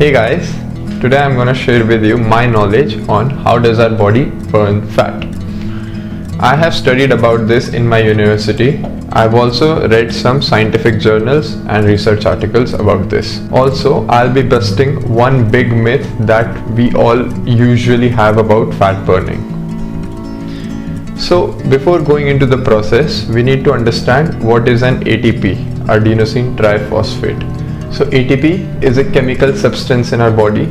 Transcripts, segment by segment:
Hey guys, today I'm gonna share with you my knowledge on how does our body burn fat. I have studied about this in my university. I've also read some scientific journals and research articles about this. Also, I'll be busting one big myth that we all usually have about fat burning. So before going into the process, we need to understand what is an ATP, adenosine triphosphate. So ATP is a chemical substance in our body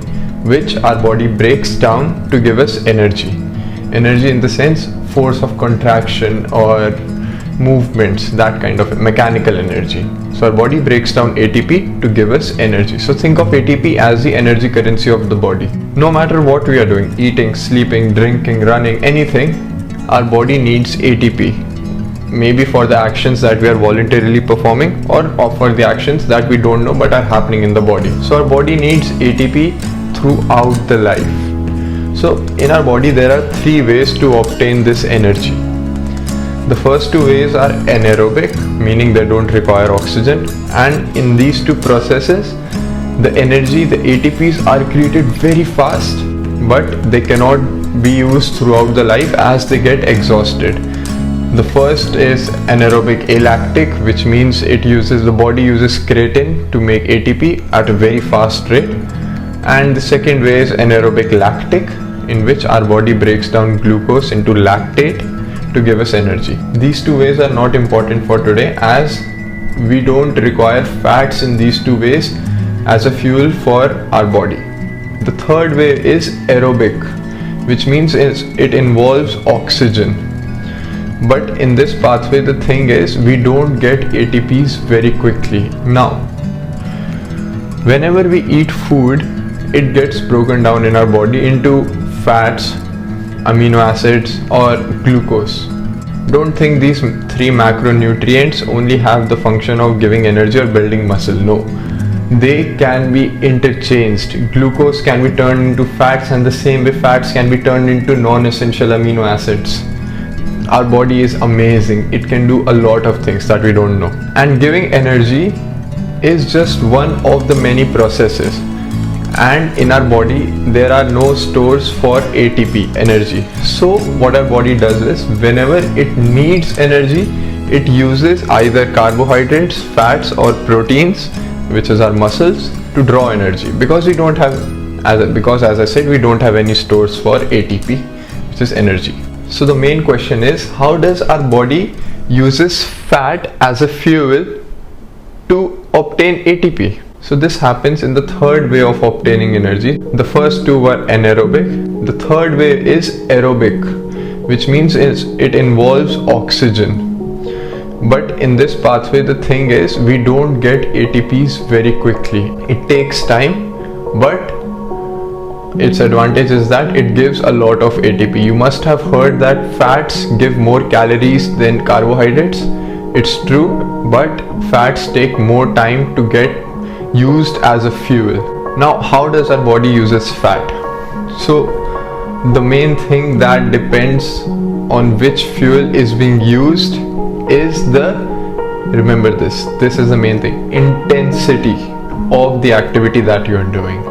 which our body breaks down to give us energy. Energy in the sense force of contraction or movements, that kind of mechanical energy. So our body breaks down ATP to give us energy. So think of ATP as the energy currency of the body. No matter what we are doing, eating, sleeping, drinking, running, anything, our body needs ATP. Maybe for the actions that we are voluntarily performing or for the actions that we don't know but are happening in the body. So our body needs ATP throughout the life. So in our body there are three ways to obtain this energy. The first two ways are anaerobic, meaning they don't require oxygen, and in these two processes the energy, the ATPs are created very fast, but they cannot be used throughout the life as they get exhausted. The first is anaerobic alactic, which means the body uses creatine to make ATP at a very fast rate, and the second way is anaerobic lactic, in which our body breaks down glucose into lactate to give us energy. These two ways are not important for today as we don't require fats in these two ways as a fuel for our body. The third way is aerobic, which means it involves oxygen. But in this pathway the thing is we don't get ATPs very quickly. Now, whenever we eat food, it gets broken down in our body into fats, amino acids or glucose. Don't think these three macronutrients only have the function of giving energy or building muscle. No, they can be interchanged. Glucose can be turned into fats, and the same way fats can be turned into non-essential amino acids. Our body is amazing. It can do a lot of things that we don't know. And giving energy is just one of the many processes. And in our body, there are no stores for ATP, energy. So what our body does is, whenever it needs energy, it uses either carbohydrates, fats or proteins, which is our muscles, to draw energy. Because we don't have, as I said, we don't have any stores for ATP, which is energy. So the main question is, how does our body uses fat as a fuel to obtain ATP? So this happens in the third way of obtaining energy. The first two were anaerobic. The third way is aerobic, which means it involves oxygen. But in this pathway the thing is we don't get ATPs very quickly. It takes time, but its advantage is that it gives a lot of ATP. You must have heard that fats give more calories than carbohydrates. It's true, but fats take more time to get used as a fuel. Now, how does our body uses fat? So the main thing that depends on which fuel is being used is remember this is the main thing, intensity of the activity that you are doing.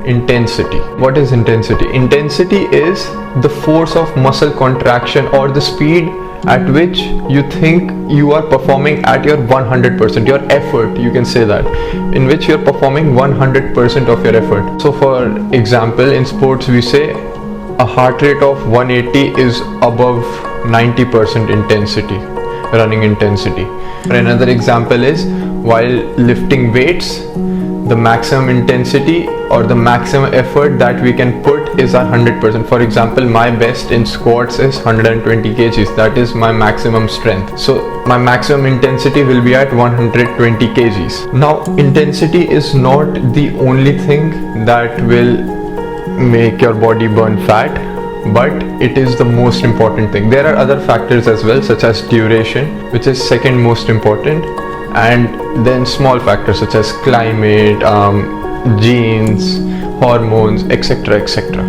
Intensity. What is intensity? Intensity is the force of muscle contraction or the speed at which you think you are performing at your 100%, your effort, you can say that, in which you are performing 100% of your effort. So for example, in sports we say a heart rate of 180 is above 90% intensity, running intensity. Another example is while lifting weights, the maximum intensity or the maximum effort that we can put is 100%. For example, my best in squats is 120 kgs. That is my maximum strength. So my maximum intensity will be at 120 kgs. Now, intensity is not the only thing that will make your body burn fat, but it is the most important thing. There are other factors as well, such as duration, which is second most important, and then small factors such as climate, genes, hormones, etc., etc.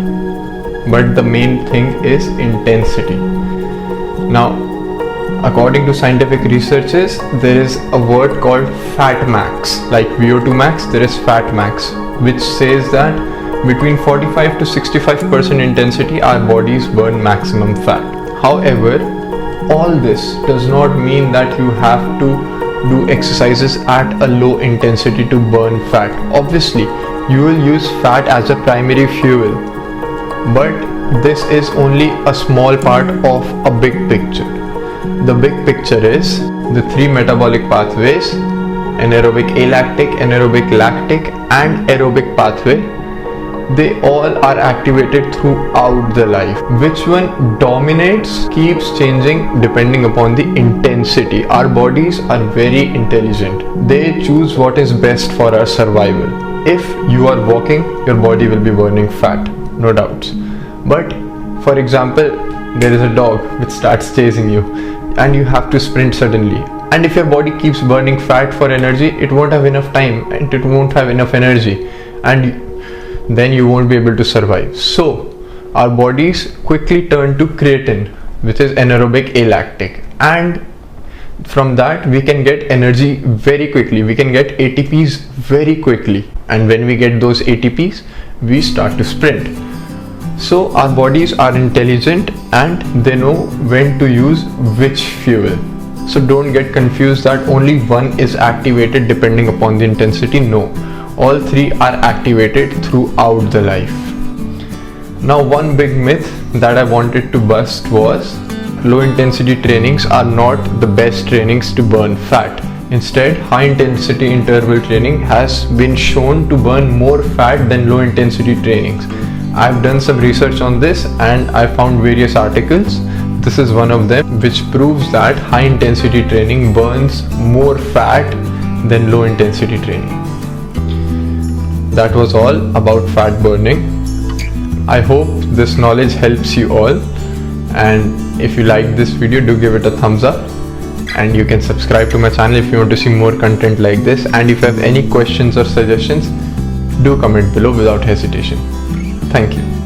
But the main thing is intensity. Now, according to scientific researches, there is a word called fat max. Like VO2 max, there is fat max. which says that between 45 to 65% intensity our bodies burn maximum fat. However, all this does not mean that you have to do exercises at a low intensity to burn fat. Obviously, you will use fat as a primary fuel, but this is only a small part of a big picture. The big picture is the three metabolic pathways: anaerobic alactic, anaerobic lactic, and aerobic pathway. They all are activated throughout the life. Which one dominates keeps changing depending upon the intensity. Our bodies are very intelligent. They choose what is best for our survival. If you are walking, your body will be burning fat, no doubts. But for example, there is a dog which starts chasing you and you have to sprint suddenly. And if your body keeps burning fat for energy, it won't have enough time and it won't have enough energy, and then you won't be able to survive. So our bodies quickly turn to creatine, which is anaerobic alactic, and from that we can get energy very quickly. We can get ATPs very quickly, and when we get those ATPs, we start to sprint. So our bodies are intelligent and they know when to use which fuel. So don't get confused that only one is activated depending upon the intensity. No, all three are activated throughout the life. Now, one big myth that I wanted to bust was low intensity trainings are not the best trainings to burn fat. Instead, high intensity interval training has been shown to burn more fat than low intensity trainings. I've done some research on this and I found various articles. This is one of them, which proves that high intensity training burns more fat than low intensity training. That was all about fat burning. I hope this knowledge helps you all, and if you like this video, do give it a thumbs up, and you can subscribe to my channel if you want to see more content like this. And if you have any questions or suggestions, do comment below without hesitation. Thank you.